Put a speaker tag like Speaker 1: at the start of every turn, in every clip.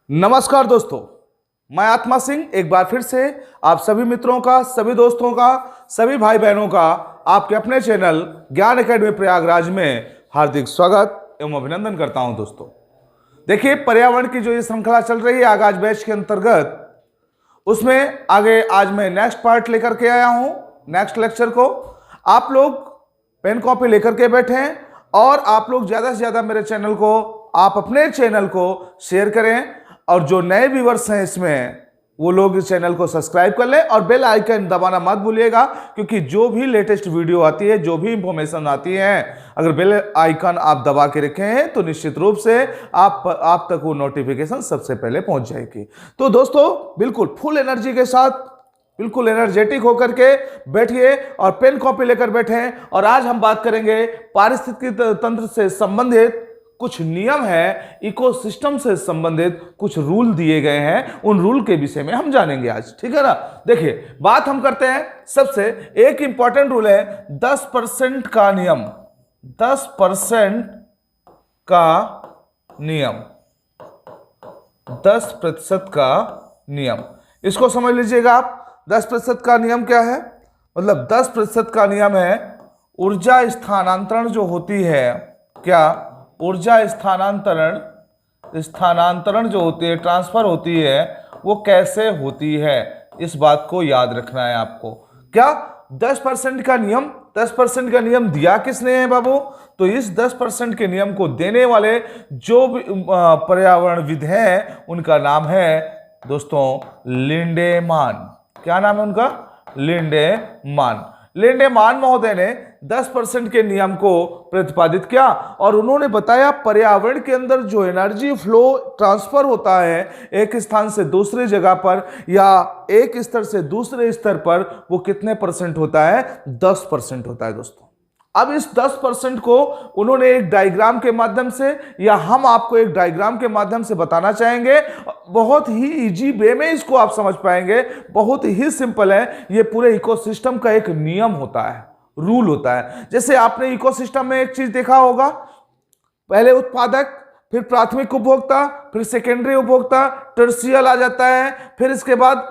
Speaker 1: नमस्कार दोस्तों, मैं आत्मा सिंह एक बार फिर से आप सभी मित्रों का, सभी दोस्तों का, सभी भाई बहनों का आपके अपने चैनल ज्ञान एकेडमी प्रयागराज में हार्दिक स्वागत एवं अभिनंदन करता हूं। दोस्तों देखिए, पर्यावरण की जो ये श्रृंखला चल रही है आगाज बैच के अंतर्गत, उसमें आगे आज मैं नेक्स्ट पार्ट लेकर के आया हूं। नेक्स्ट लेक्चर को आप लोग पेन कॉपी लेकर के बैठे और आप लोग ज्यादा से ज्यादा मेरे चैनल को, आप अपने चैनल को शेयर करें और जो नए व्यूवर्स हैं इसमें वो लोग इस चैनल को सब्सक्राइब कर लें और बेल आइकन दबाना मत भूलिएगा, क्योंकि जो भी लेटेस्ट वीडियो आती है, जो भी इंफॉर्मेशन आती है, अगर बेल आइकन आप दबा के रखे हैं तो निश्चित रूप से आप तक वो नोटिफिकेशन सबसे पहले पहुंच जाएगी। तो दोस्तों बिल्कुल फुल एनर्जी के साथ, बिल्कुल एनर्जेटिक होकर के बैठिए और पेन कॉपी लेकर बैठे। और आज हम बात करेंगे पारिस्थितिकी तंत्र से संबंधित कुछ नियम है, इकोसिस्टम से संबंधित कुछ रूल दिए गए हैं, उन रूल के विषय में हम जानेंगे आज। ठीक है ना। देखिए, बात हम करते हैं, सबसे एक इंपॉर्टेंट रूल है 10% का नियम। 10% का नियम, 10% का नियम, इसको समझ लीजिएगा आप। 10% का नियम क्या है? मतलब 10% का नियम है ऊर्जा स्थानांतरण जो होती है, क्या ऊर्जा स्थानांतरण जो होती है, ट्रांसफर होती है, वो कैसे होती है, इस बात को याद रखना है आपको। क्या 10% का नियम, 10% का नियम दिया किसने है बाबू? तो इस 10% के नियम को देने वाले जो भी पर्यावरणविद हैं उनका नाम है दोस्तों लिंडेमान। क्या नाम है उनका? लिंडेमान। लिंडेमान महोदय ने 10% के नियम को प्रतिपादित किया और उन्होंने बताया पर्यावरण के अंदर जो एनर्जी फ्लो ट्रांसफर होता है एक स्थान से दूसरी जगह पर या एक स्तर से दूसरे स्तर पर, वो कितने परसेंट होता है? 10% होता है दोस्तों। अब इस 10% को उन्होंने एक डायग्राम के माध्यम से, या हम आपको एक डायग्राम के माध्यम से बताना चाहेंगे। बहुत ही इजी वे में इसको आप समझ पाएंगे, बहुत ही सिंपल है। ये पूरे इकोसिस्टम का एक नियम होता है, रूल होता है। जैसे आपने इकोसिस्टम में एक चीज देखा होगा, पहले उत्पादक, फिर प्राथमिक उपभोक्ता, फिर सेकेंडरी उपभोक्ता, टर्शियल आ जाता है, फिर इसके बाद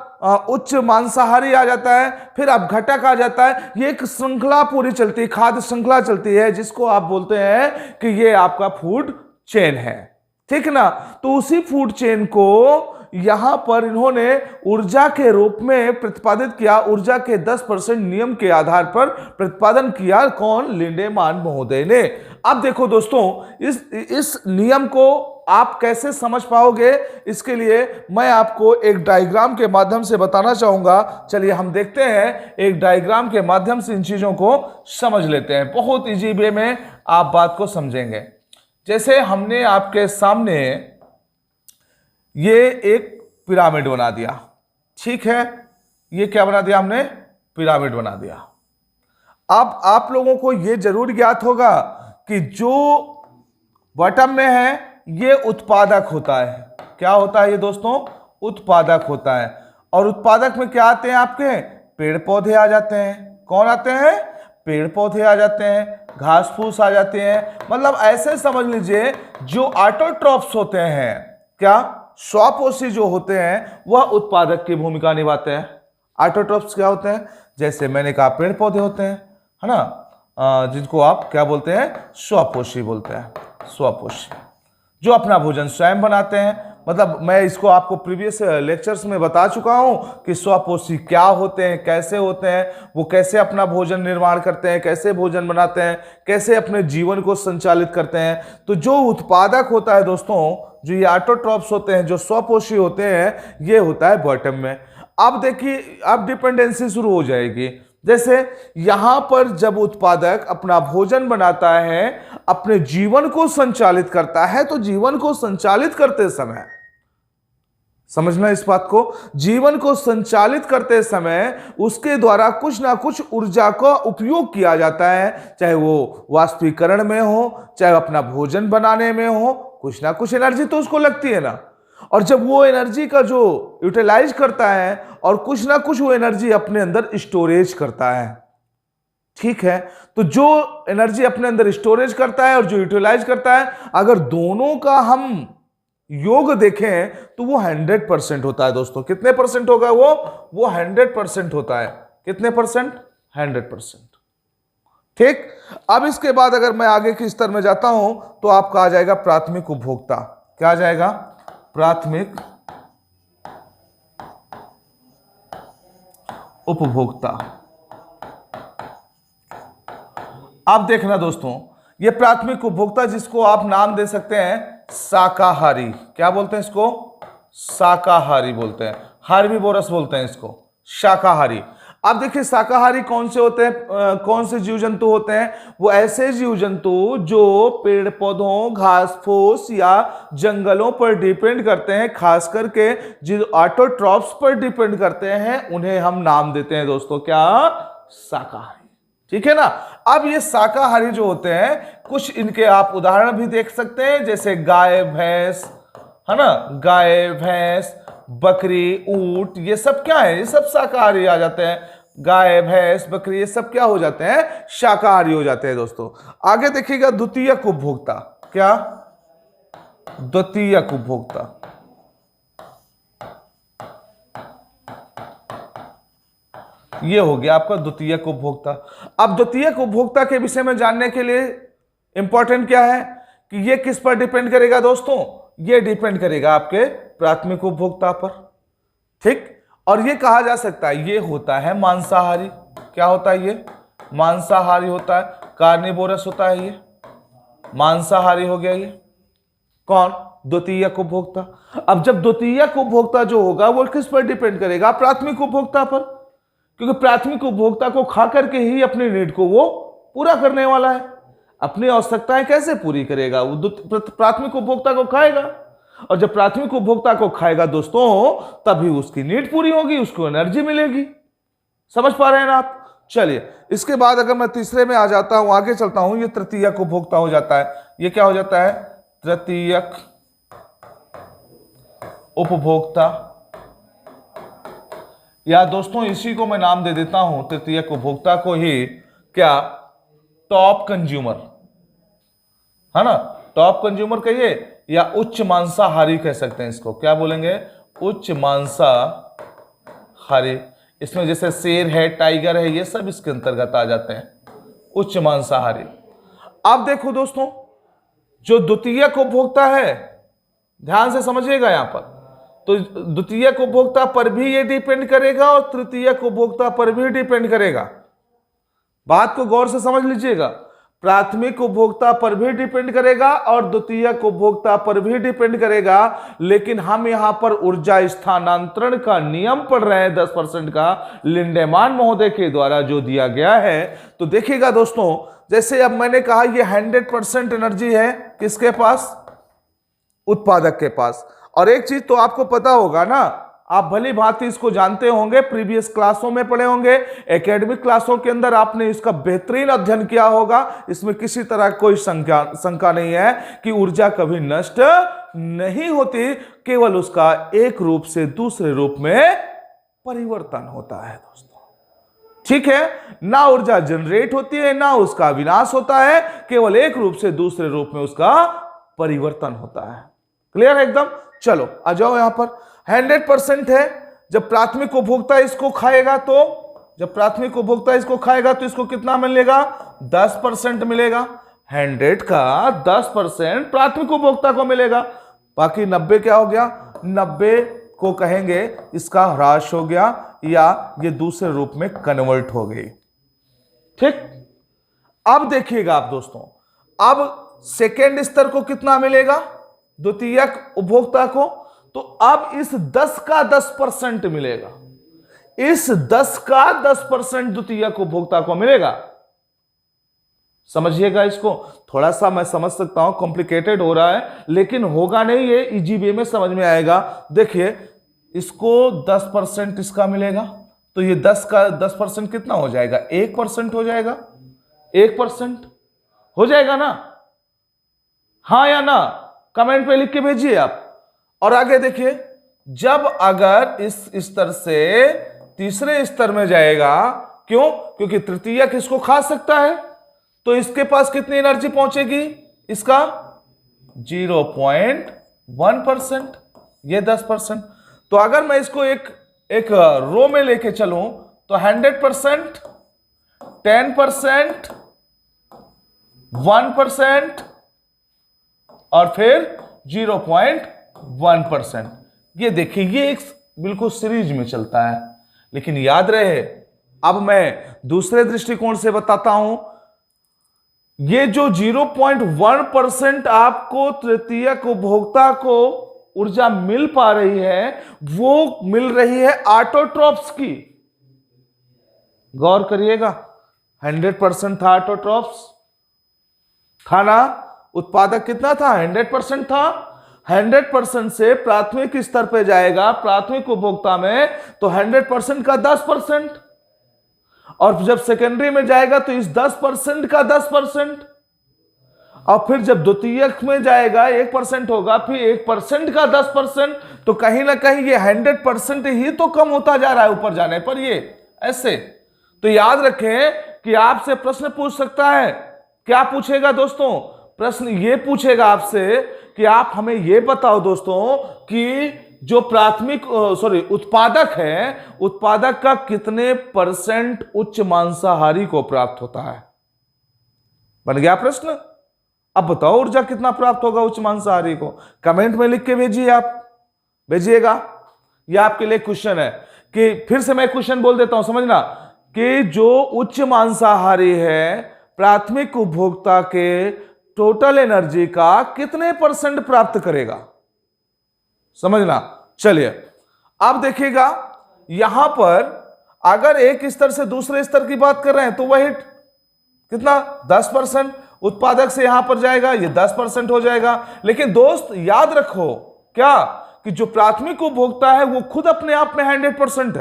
Speaker 1: उच्च मांसाहारी आ जाता है, फिर अपघटक आ जाता है। ये एक श्रृंखला पूरी चलती है, खाद्य श्रृंखला चलती है, जिसको आप बोलते हैं कि ये आपका फूड चेन है। ठीक ना। तो उसी फूड चेन को यहां पर इन्होंने ऊर्जा के रूप में प्रतिपादित किया, ऊर्जा के 10% नियम के आधार पर प्रतिपादन किया। कौन? लिंडेमान महोदय ने। अब देखो दोस्तों, इस नियम को आप कैसे समझ पाओगे, इसके लिए मैं आपको एक डायग्राम के माध्यम से बताना चाहूंगा। चलिए हम देखते हैं, एक डायग्राम के माध्यम से इन चीजों को समझ लेते हैं। बहुत इजी वे में आप बात को समझेंगे। जैसे हमने आपके सामने ये एक पिरामिड बना दिया, ठीक है। ये क्या बना दिया हमने? पिरामिड बना दिया। अब आप लोगों को ये जरूर ज्ञात होगा कि जो बॉटम में है ये उत्पादक होता है। क्या होता है ये दोस्तों? उत्पादक होता है। और उत्पादक में क्या आते हैं आपके? पेड़ पौधे आ जाते हैं। कौन आते हैं? पेड़ पौधे आ जाते हैं, घास फूस आ जाते हैं। मतलब ऐसे समझ लीजिए, जो ऑटोट्रॉफ्स होते हैं, क्या स्वपोषी जो होते हैं, वह उत्पादक की भूमिका निभाते हैं। ऑटोट्रॉफ्स क्या होते हैं? जैसे मैंने कहा पेड़ पौधे होते हैं, है ना, जिनको आप क्या बोलते हैं? स्वपोषी बोलते हैं। स्वपोषी जो अपना भोजन स्वयं बनाते हैं। मतलब मैं इसको आपको प्रीवियस लेक्चर्स में बता चुका हूं कि स्वपोषी क्या होते हैं, कैसे होते हैं, वो कैसे अपना भोजन निर्माण करते हैं, कैसे भोजन बनाते हैं, कैसे अपने जीवन को संचालित करते हैं। तो जो उत्पादक होता है दोस्तों, जो ये ऑटोट्रॉफ्स होते हैं, जो स्वपोषी होते हैं, ये होता है बॉटम में। अब देखिए, अब डिपेंडेंसी शुरू हो जाएगी। जैसे यहां पर जब उत्पादक अपना भोजन बनाता है, अपने जीवन को संचालित करता है, तो जीवन को संचालित करते समय, समझना इस बात को, जीवन को संचालित करते समय उसके द्वारा कुछ ना कुछ ऊर्जा का उपयोग किया जाता है। चाहे वो वाष्पीकरण में हो, चाहे अपना भोजन बनाने में हो, कुछ ना कुछ एनर्जी तो उसको लगती है ना। और जब वो एनर्जी का जो यूटिलाइज करता है और कुछ ना कुछ वो एनर्जी अपने अंदर स्टोरेज करता है, ठीक है। तो जो एनर्जी अपने अंदर स्टोरेज करता है और जो यूटिलाइज करता है, अगर दोनों का हम योग देखें तो वो 100% होता है दोस्तों। कितने परसेंट होगा वो 100% होता है। कितने परसेंट? 100%। ठीक। अब इसके बाद अगर मैं आगे के स्तर में जाता हूं तो आपका आ जाएगा प्राथमिक उपभोक्ता। क्या आ जाएगा? प्राथमिक उपभोक्ता। अब देखना दोस्तों, ये प्राथमिक उपभोक्ता जिसको आप नाम दे सकते हैं शाकाहारी। क्या बोलते हैं इसको? शाकाहारी बोलते हैं। हार्बीवोरस बोलते हैं इसको, शाकाहारी। अब देखिए शाकाहारी कौन से होते हैं, कौन से जीव जंतु होते हैं? वो ऐसे जीव जंतु जो पेड़ पौधों, घास फूस या जंगलों पर डिपेंड करते हैं, खास करके जो ऑटोट्रॉफ्स पर डिपेंड करते हैं, उन्हें हम नाम देते हैं दोस्तों क्या? शाकाहारी। ठीक है ना। अब ये शाकाहारी जो होते हैं, कुछ इनके आप उदाहरण भी देख सकते हैं, जैसे गाय भैंस, है ना, गाय भैंस, बकरी, ऊंट, ये सब क्या है? ये सब शाकाहारी आ जाते हैं। गाय भैंस बकरी ये सब क्या हो जाते हैं? शाकाहारी हो जाते हैं दोस्तों। आगे देखिएगा द्वितीयक उपभोक्ता। क्या? द्वितीयक उपभोक्ता। ये हो गया आपका द्वितीयक उपभोक्ता। अब द्वितीयक उपभोक्ता के विषय में जानने के लिए इंपॉर्टेंट क्या है कि ये किस पर डिपेंड करेगा दोस्तों? ये डिपेंड करेगा आपके प्राथमिक उपभोक्ता पर। ठीक। और ये कहा जा सकता है ये होता है मांसाहारी। क्या होता है ये? मांसाहारी होता है, कार्निवोरस होता है ये, मांसाहारी हो गया ये। कौन? द्वितीयक उपभोक्ता। अब जब द्वितीयक उपभोक्ता जो होगा वो किस पर डिपेंड करेगा? प्राथमिक उपभोक्ता पर, क्योंकि प्राथमिक उपभोक्ता को खा करके ही अपनी नीड को वो पूरा करने वाला है। अपनी आवश्यकताएं कैसे पूरी करेगा? वो प्राथमिक उपभोक्ता को खाएगा, और जब प्राथमिक उपभोक्ता को खाएगा दोस्तों तभी उसकी नीड पूरी होगी, उसको एनर्जी मिलेगी। समझ पा रहे हैं ना आप? चलिए इसके बाद अगर मैं तीसरे में आ जाता हूं, आगे चलता हूं, ये तृतीयक उपभोक्ता हो जाता है। ये क्या हो जाता है? तृतीयक उपभोक्ता, या दोस्तों इसी को मैं नाम दे देता हूं, तृतीयक उपभोक्ता को ही क्या? टॉप कंज्यूमर, है ना, टॉप कंज्यूमर कहिए, या उच्च मांसाहारी कह सकते हैं इसको। क्या बोलेंगे? उच्च मांसाहारी। इसमें जैसे शेर है, टाइगर है, ये सब इसके अंतर्गत आ जाते हैं, उच्च मांसाहारी। अब देखो दोस्तों, जो द्वितीयक उपभोक्ता है, ध्यान से समझिएगा यहां पर, तो द्वितीयक उपभोक्ता पर भी ये डिपेंड करेगा और तृतीयक उपभोक्ता पर भी डिपेंड करेगा। बात को गौर से समझ लीजिएगा। प्राथमिक उपभोक्ता पर भी डिपेंड करेगा और द्वितीयक उपभोक्ता पर भी डिपेंड करेगा, लेकिन हम यहां पर ऊर्जा स्थानांतरण का नियम पढ़ रहे हैं 10% का, लिंडेमान महोदय के द्वारा जो दिया गया है। तो देखिएगा दोस्तों, जैसे अब मैंने कहा ये 100% एनर्जी है किसके पास? उत्पादक के पास। और एक चीज तो आपको पता होगा ना, आप भली भांति इसको जानते होंगे, प्रीवियस क्लासों में पढ़े होंगे, एकेडमिक क्लासों के अंदर आपने इसका बेहतरीन अध्ययन किया होगा। इसमें किसी तरह कोई शंका नहीं है कि ऊर्जा कभी नष्ट नहीं होती, केवल उसका एक रूप से दूसरे रूप में परिवर्तन होता है दोस्तों। ठीक है, ना ऊर्जा जनरेट होती है ना उसका विनाश होता है, केवल एक रूप से दूसरे रूप में उसका परिवर्तन होता है। क्लियर है एकदम? चलो आ जाओ यहां पर। 100% है। जब प्राथमिक उपभोक्ता इसको खाएगा तो, जब प्राथमिक उपभोक्ता इसको खाएगा तो इसको कितना मिलेगा? 10% मिलेगा। 100 का 10% प्राथमिक उपभोक्ता को मिलेगा, बाकी 90 क्या हो गया? 90 को कहेंगे इसका ह्रास हो गया, या ये दूसरे रूप में कन्वर्ट हो गई। ठीक। अब देखिएगा आप दोस्तों, अब सेकेंड स्तर को कितना मिलेगा द्वितीयक उपभोक्ता को? तो अब इस 10 का 10% मिलेगा, इस 10 का 10% द्वितीयक उपभोक्ता को मिलेगा। समझिएगा इसको, थोड़ा सा मैं समझ सकता हूं कॉम्प्लिकेटेड हो रहा है, लेकिन होगा नहीं, ये इजी वे में समझ में आएगा। देखिए इसको 10% इसका मिलेगा, तो ये 10 का 10% कितना हो जाएगा? 1% हो जाएगा। 1% हो जाएगा ना? हाँ या ना? कमेंट पे लिख के भेजिए आप। और आगे देखिए, जब अगर इस स्तर से तीसरे स्तर में जाएगा, क्यों? क्योंकि तृतीयक इसको खा सकता है, तो इसके पास कितनी एनर्जी पहुंचेगी? इसका 1%, ये 10%। तो अगर मैं इसको एक रो में लेके चलूं तो 100%, 10%, 1% और फिर 0.1%। ये देखिए, ये एक बिल्कुल सीरीज में चलता है। लेकिन याद रहे, अब मैं दूसरे दृष्टिकोण से बताता हूं, ये जो 0.1% आपको तृतीयक उपभोक्ता को ऊर्जा मिल पा रही है, वो मिल रही है ऑटोट्रॉप्स की। गौर करिएगा, 100% था ऑटोट्रॉप्स, था ना। उत्पादक कितना था? 100% था। 100% से प्राथमिक स्तर पे जाएगा, प्राथमिक उपभोक्ता में, तो 100% का 10%, और जब सेकेंडरी में जाएगा तो इस 10% का 10%, और फिर जब द्वितीयक में जाएगा 1% होगा, फिर 1% का 10%। तो कहीं ना कहीं ये 100% ही तो कम होता जा रहा है ऊपर जाने पर, ये ऐसे। तो याद रखें कि आपसे प्रश्न पूछ सकता है। क्या पूछेगा दोस्तों? प्रश्न ये पूछेगा आपसे कि आप हमें ये बताओ दोस्तों कि जो उत्पादक है, उत्पादक का कितने % उच्च मांसाहारी को प्राप्त होता है। बन गया प्रश्न। अब बताओ ऊर्जा कितना प्राप्त होगा उच्च मांसाहारी को? कमेंट में लिख के भेजिए, आप भेजिएगा। यह आपके लिए क्वेश्चन है कि फिर से मैं क्वेश्चन बोल देता हूं, समझना, कि जो उच्च मांसाहारी है प्राथमिक उपभोक्ता के टोटल एनर्जी का कितने % प्राप्त करेगा, समझना। चलिए अब देखिएगा, यहां पर अगर एक स्तर से दूसरे स्तर की बात कर रहे हैं तो वही कितना? 10%। उत्पादक से यहां पर जाएगा, ये 10% हो जाएगा। लेकिन दोस्त याद रखो क्या, कि जो प्राथमिक उपभोक्ता है वो खुद अपने आप में 100%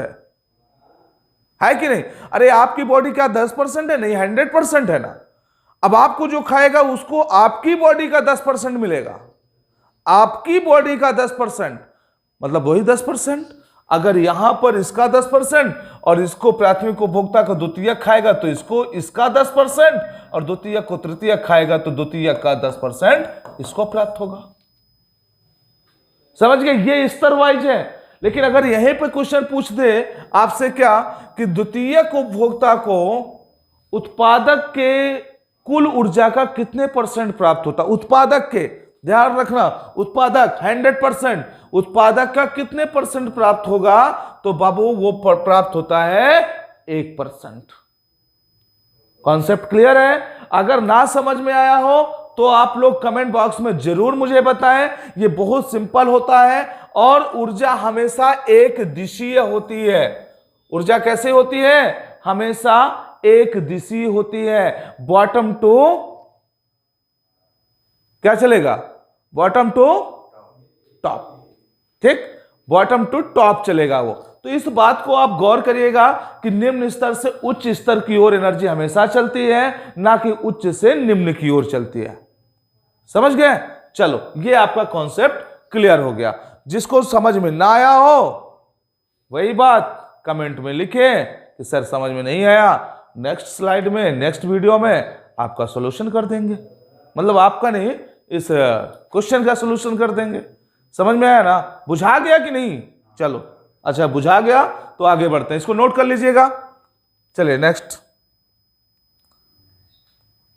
Speaker 1: है कि नहीं? अरे आपकी बॉडी क्या 10% है? नहीं, 100% है ना। अब आपको जो खाएगा उसको आपकी बॉडी का 10% मिलेगा। आपकी बॉडी का 10%, मतलब वही 10%। अगर यहां पर इसका 10% और इसको प्राथमिक उपभोक्ता को द्वितीयक खाएगा तो इसको इसका 10%, और द्वितीयक को तृतीयक खाएगा तो द्वितीयक का 10% इसको प्राप्त होगा। समझ गए? ये स्तर वाइज है। लेकिन अगर यहीं पर क्वेश्चन पूछ दे आपसे क्या, कि द्वितीयक उपभोक्ता को उत्पादक के कुल ऊर्जा का कितने % प्राप्त होता? उत्पादक के, ध्यान रखना, उत्पादक 100%, उत्पादक का कितने % प्राप्त होगा? तो बाबू वो प्राप्त होता है 1%। कॉन्सेप्ट क्लियर है? अगर ना समझ में आया हो तो आप लोग कमेंट बॉक्स में जरूर मुझे बताएं। ये बहुत सिंपल होता है, और ऊर्जा हमेशा एक दिशीय होती है। ऊर्जा कैसे होती है? हमेशा एक दिशीय होती है। बॉटम टू क्या चलेगा? बॉटम टू टॉप, ठीक, बॉटम टू टॉप चलेगा वो। तो इस बात को आप गौर करिएगा कि निम्न स्तर से उच्च स्तर की ओर एनर्जी हमेशा चलती है, ना कि उच्च से निम्न की ओर चलती है। समझ गए? चलो, ये आपका कॉन्सेप्ट क्लियर हो गया। जिसको समझ में ना आया हो वही बात कमेंट में लिखे कि सर समझ में नहीं आया, नेक्स्ट स्लाइड में, नेक्स्ट वीडियो में आपका सॉल्यूशन कर देंगे। मतलब आपका नहीं, इस क्वेश्चन का सॉल्यूशन कर देंगे। समझ में आया ना? बुझा गया कि नहीं? चलो, अच्छा बुझा गया तो आगे बढ़ते हैं। इसको नोट कर लीजिएगा। चलिए नेक्स्ट,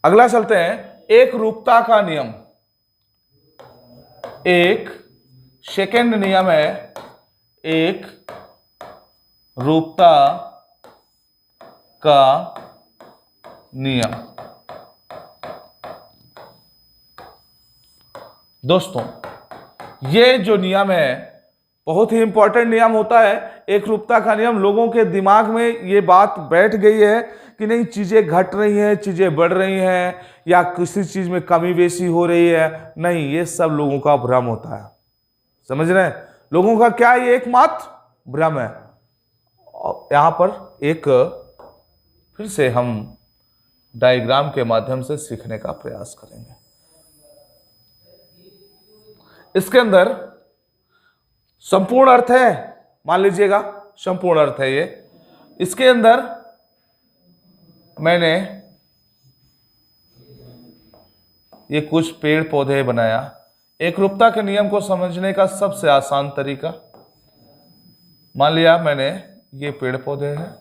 Speaker 1: अगला चलते हैं। एक रूपता का नियम, एक सेकंड नियम है, एक रूपता का नियम। दोस्तों ये जो नियम है बहुत ही इंपॉर्टेंट नियम होता है। एक रूपता का नियम, लोगों के दिमाग में ये बात बैठ गई है कि नहीं, चीजें घट रही हैं, चीजें बढ़ रही हैं, या किसी चीज में कमी बेसी हो रही है। नहीं, ये सब लोगों का भ्रम होता है। समझ रहे हैं? लोगों का क्या, ये एकमात्र भ्रम है। यहां पर एक फिर से हम डायग्राम के माध्यम से सीखने का प्रयास करेंगे। इसके अंदर संपूर्ण अर्थ है, मान लीजिएगा संपूर्ण अर्थ है ये। इसके अंदर मैंने ये कुछ पेड़ पौधे बनाया, एकरूपता के नियम को समझने का सबसे आसान तरीका, मान लिया मैंने ये पेड़ पौधे हैं,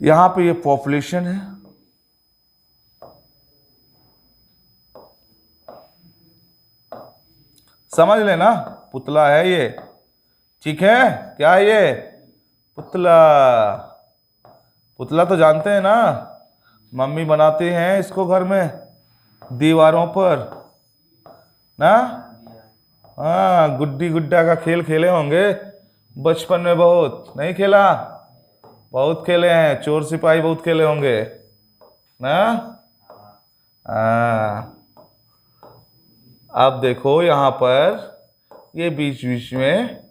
Speaker 1: यहां पे ये पॉपुलेशन है, समझ लेना, पुतला है ये, ठीक है, क्या है ये, पुतला। पुतला तो जानते हैं ना, मम्मी बनाती हैं इसको घर में दीवारों पर ना। हाँ, गुड्डी गुड्डा का खेल खेले होंगे बचपन में, बहुत नहीं खेला, बहुत खेले हैं, चोर सिपाही बहुत खेले होंगे ना। हाँ, अब देखो यहां पर ये बीच बीच में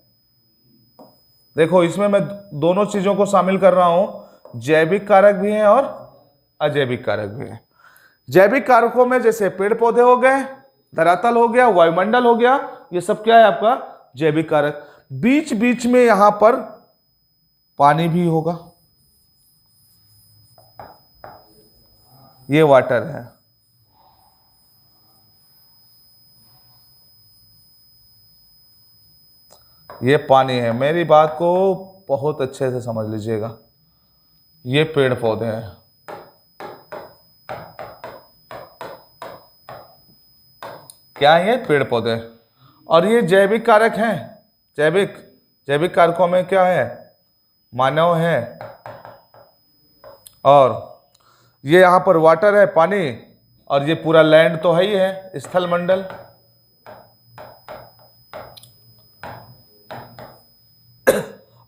Speaker 1: देखो, इसमें मैं दोनों चीजों को शामिल कर रहा हूं, जैविक कारक भी हैं और अजैविक कारक भी हैं। जैविक कारकों में जैसे पेड़ पौधे हो गए, धरातल हो गया, वायुमंडल हो गया, ये सब क्या है आपका जैविक कारक। बीच बीच में यहां पर पानी भी होगा, ये वाटर है। ये पानी है, मेरी बात को बहुत अच्छे से समझ लीजिएगा। ये पेड़ पौधे हैं, क्या है ये पेड़ पौधे, और ये जैविक कारक हैं। जैविक कारकों में क्या है, मानव है, और ये यहां पर वाटर है, पानी, और ये पूरा लैंड तो है ही है, स्थल मंडल।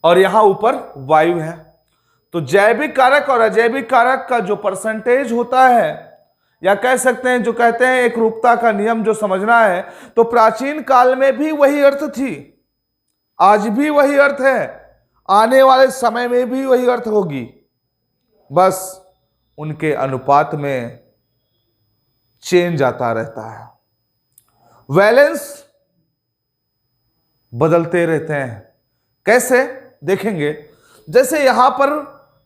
Speaker 1: और यहां ऊपर वायु है। तो जैविक कारक और अजैविक कारक का जो परसेंटेज होता है, या कह सकते हैं जो कहते हैं एकरूपता का नियम जो समझना है, तो प्राचीन काल में भी वही अर्थ थी, आज भी वही अर्थ है, आने वाले समय में भी वही अर्थ होगी, बस उनके अनुपात में चेंज आता रहता है, वैलेंस बदलते रहते हैं। कैसे देखेंगे, जैसे यहां पर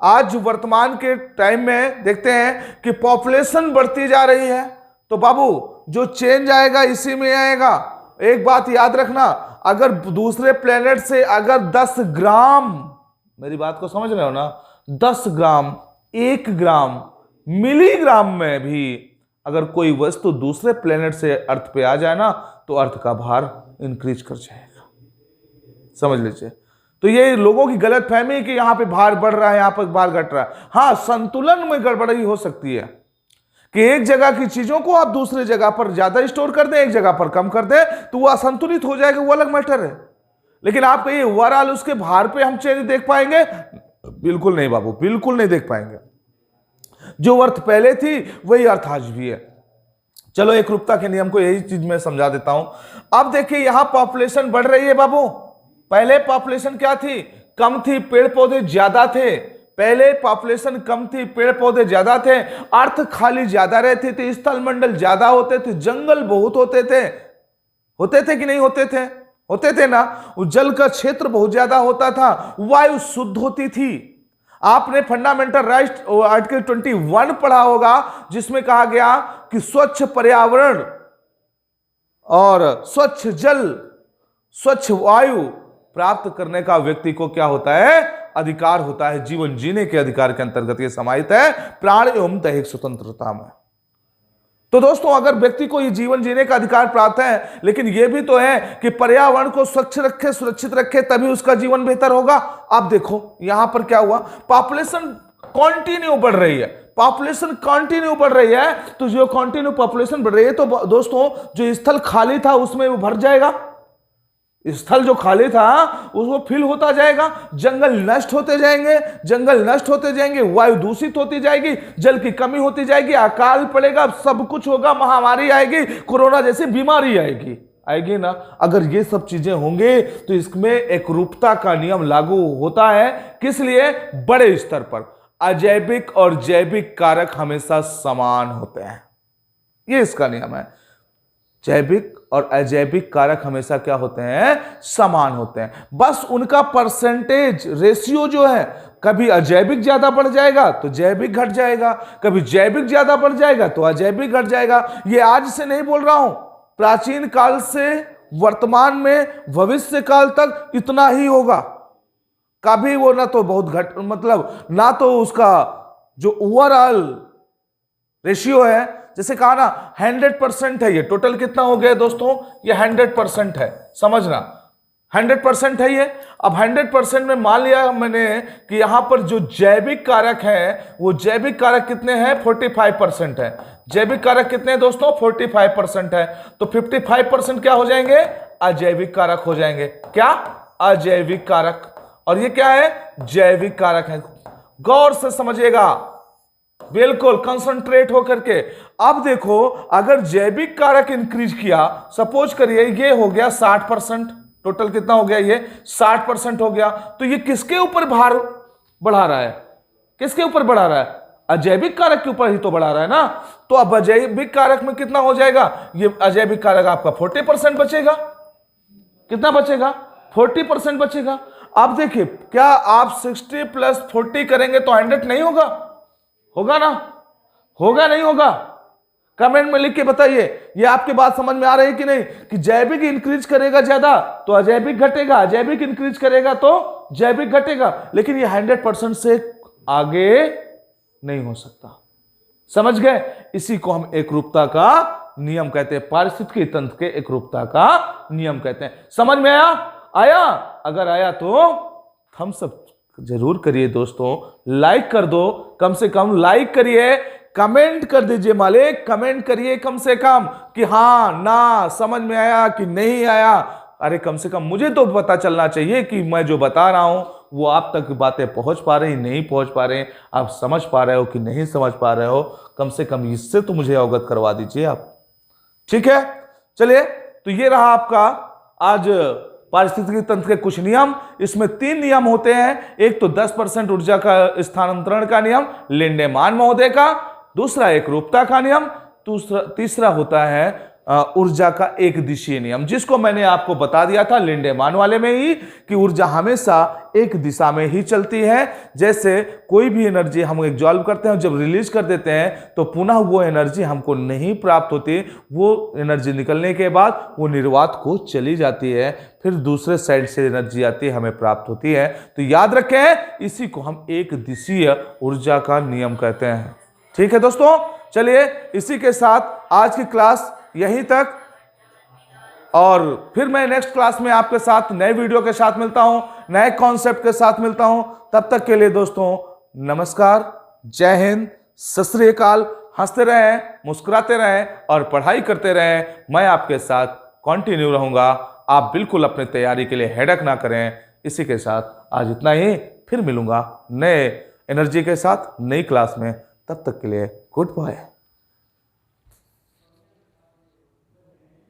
Speaker 1: आज वर्तमान के टाइम में देखते हैं कि पॉपुलेशन बढ़ती जा रही है, तो बाबू जो चेंज आएगा इसी में आएगा। एक बात याद रखना, अगर दूसरे प्लेनेट से अगर 10 ग्राम, मेरी बात को समझ रहे हो ना, 10 ग्राम, 1 ग्राम, मिलीग्राम में भी अगर कोई वस्तु दूसरे प्लेनेट से अर्थ पे आ जाए ना, तो अर्थ का भार इंक्रीज कर जाएगा, समझ लीजिए। तो ये लोगों की गलत फहमी है कि यहां पे भार बढ़ रहा है, यहां पर भार घट रहा है। हाँ, संतुलन में गड़बड़ी हो सकती है कि एक जगह की चीजों को आप दूसरी जगह पर ज्यादा स्टोर कर दें, एक जगह पर कम कर दें, तो वो असंतुलित हो जाएगा, वो अलग मैटर है। लेकिन आप कहिए ओवरऑल उसके भार पे हम चेंज देख पाएंगे? बिल्कुल नहीं बाबू, बिल्कुल नहीं देख पाएंगे। जो अर्थ पहले थी वही अर्थ आज भी है। चलो एकरूपता के नियम को यही चीज मैं समझा देता हूं। अब देखिए यहां पॉपुलेशन बढ़ रही है बाबू, पहले पॉपुलेशन क्या थी, कम थी, पेड़ पौधे ज्यादा थे। पहले पॉपुलेशन कम थी, पेड़ पौधे ज्यादा थे, अर्थ खाली ज्यादा रहते थे, स्थल मंडल ज्यादा होते थे, जंगल बहुत होते थे कि नहीं होते थे? होते थे ना। जल का क्षेत्र बहुत ज्यादा होता था, वायु शुद्ध होती थी। आपने फंडामेंटल राइट आर्टिकल 21 पढ़ा होगा, जिसमें कहा गया कि स्वच्छ पर्यावरण और स्वच्छ जल, स्वच्छ वायु प्राप्त करने का व्यक्ति को क्या होता है, अधिकार होता है। जीवन जीने के अधिकार के अंतर्गत यह समाहित है प्राण एवं दैहिक स्वतंत्रता में। तो दोस्तों, अगर व्यक्ति को ये जीवन जीने का अधिकार प्राप्त है, लेकिन यह भी तो है कि पर्यावरण को स्वच्छ रखे, सुरक्षित रखे, तभी उसका जीवन बेहतर होगा। आप देखो यहां पर क्या हुआ, पॉपुलेशन कंटिन्यू बढ़ रही है, पॉपुलेशन कंटिन्यू बढ़ रही है। तो जो कंटिन्यू पॉपुलेशन बढ़ रही है, तो दोस्तों जो स्थल खाली था उसमें वो भर जाएगा, स्थल जो खाली था उसको फिल होता जाएगा, जंगल नष्ट होते जाएंगे, जंगल नष्ट होते जाएंगे, वायु दूषित होती जाएगी, जल की कमी होती जाएगी, अकाल पड़ेगा, सब कुछ होगा, महामारी आएगी, कोरोना जैसी बीमारी आएगी ना। अगर ये सब चीजें होंगे तो इसमें एकरूपता का नियम लागू होता है। किस लिए? बड़े स्तर पर अजैविक और जैविक कारक हमेशा समान होते हैं, ये इसका नियम है। जैविक और अजैविक कारक हमेशा क्या होते हैं, समान होते हैं, बस उनका परसेंटेज रेशियो जो है, कभी अजैविक ज्यादा बढ़ जाएगा तो जैविक घट जाएगा, कभी जैविक ज्यादा बढ़ जाएगा तो अजैविक घट जाएगा। ये आज से नहीं बोल रहा हूं, प्राचीन काल से वर्तमान में भविष्य काल तक इतना ही होगा। कभी वो ना तो बहुत घट, मतलब ना तो उसका जो ओवरऑल रेशियो है, जैसे कहा ना 100% है, ये टोटल कितना हो गया दोस्तों, ये 100% है, समझना 100% है ये। अब 100% में मान लिया मैंने कि यहां पर जो जैविक कारक है, वो जैविक कारक कितने हैं, 45% है। जैविक कारक कितने हैं दोस्तों, 45% है। तो 55% क्या हो जाएंगे, अजैविक कारक हो जाएंगे। क्या, अजैविक कारक, और ये क्या है, जैविक कारक है। गौर से समझिएगा, बिल्कुल कंसंट्रेट होकर के। अब देखो, अगर जैविक कारक इंक्रीज किया, सपोज करिए ये हो गया 60%, टोटल कितना हो गया, ये 60% हो गया, तो ये किसके ऊपर भार बढ़ा रहा है, किसके ऊपर बढ़ा रहा है, अजैविक कारक के ऊपर ही तो बढ़ा रहा है ना। तो अब अजैविक कारक में कितना हो जाएगा, ये अजैविक कारक आपका 40% बचेगा। कितना बचेगा, 40% बचेगा। अब देखिए, क्या आप 60 + 40 करेंगे तो 100 नहीं होगा, होगा ना, होगा नहीं होगा, कमेंट में लिख के बताइए। ये आपकी बात समझ में आ रही है कि नहीं, कि जैविक इंक्रीज करेगा ज्यादा तो अजैविक घटेगा, अजैविक इंक्रीज करेगा तो जैविक घटेगा, लेकिन ये 100% से आगे नहीं हो सकता। समझ गए, इसी को हम एकरूपता का नियम कहते हैं, पारिस्थितिकी तंत्र के एकरूपता का नियम कहते हैं। समझ में आया? अगर आया तो हम सब जरूर करिए दोस्तों, लाइक कर दो, कम से कम लाइक करिए, कमेंट कर दीजिए मालिक, कमेंट करिए कम से कम कि हाँ ना समझ में आया कि नहीं आया। अरे कम से कम मुझे तो पता चलना चाहिए कि मैं जो बता रहा हूं वो आप तक बातें पहुंच पा रही, नहीं पहुंच पा रहे, आप समझ पा रहे हो कि नहीं समझ पा रहे हो, कम से कम इससे तो मुझे अवगत करवा दीजिए आप। ठीक है, चलिए, तो ये रहा आपका आज पारिस्थितिकी तंत्र के कुछ नियम। इसमें 3 नियम होते हैं, एक तो 10% ऊर्जा का स्थानांतरण का नियम लिंडेमान महोदय का, दूसरा एकरूपता का नियम, तीसरा होता है ऊर्जा का एक दिशीय नियम, जिसको मैंने आपको बता दिया था लिंडेमान वाले में ही, कि ऊर्जा हमेशा एक दिशा में ही चलती है। जैसे कोई भी एनर्जी हम एब्जॉर्ब करते हैं, जब रिलीज कर देते हैं तो पुनः वो एनर्जी हमको नहीं प्राप्त होती, वो एनर्जी निकलने के बाद वो निर्वात को चली जाती है, फिर दूसरे साइड से एनर्जी आती है, हमें प्राप्त होती है। तो याद रखें, इसी को हम एक दिशीय ऊर्जा का नियम कहते हैं। ठीक है दोस्तों, चलिए इसी के साथ आज की क्लास यहीं तक, और फिर मैं नेक्स्ट क्लास में आपके साथ नए वीडियो के साथ मिलता हूं, नए कॉन्सेप्ट के साथ मिलता हूं। तब तक के लिए दोस्तों नमस्कार, जय हिंद, सत श्री अकाल। हंसते रहें, मुस्कुराते रहें और पढ़ाई करते रहें। मैं आपके साथ कंटिन्यू रहूंगा, आप बिल्कुल अपनी तैयारी के लिए हेडक ना करें। इसी के साथ आज इतना ही, फिर मिलूंगा नए एनर्जी के साथ नई क्लास में। तब तक के लिए गुड बाय।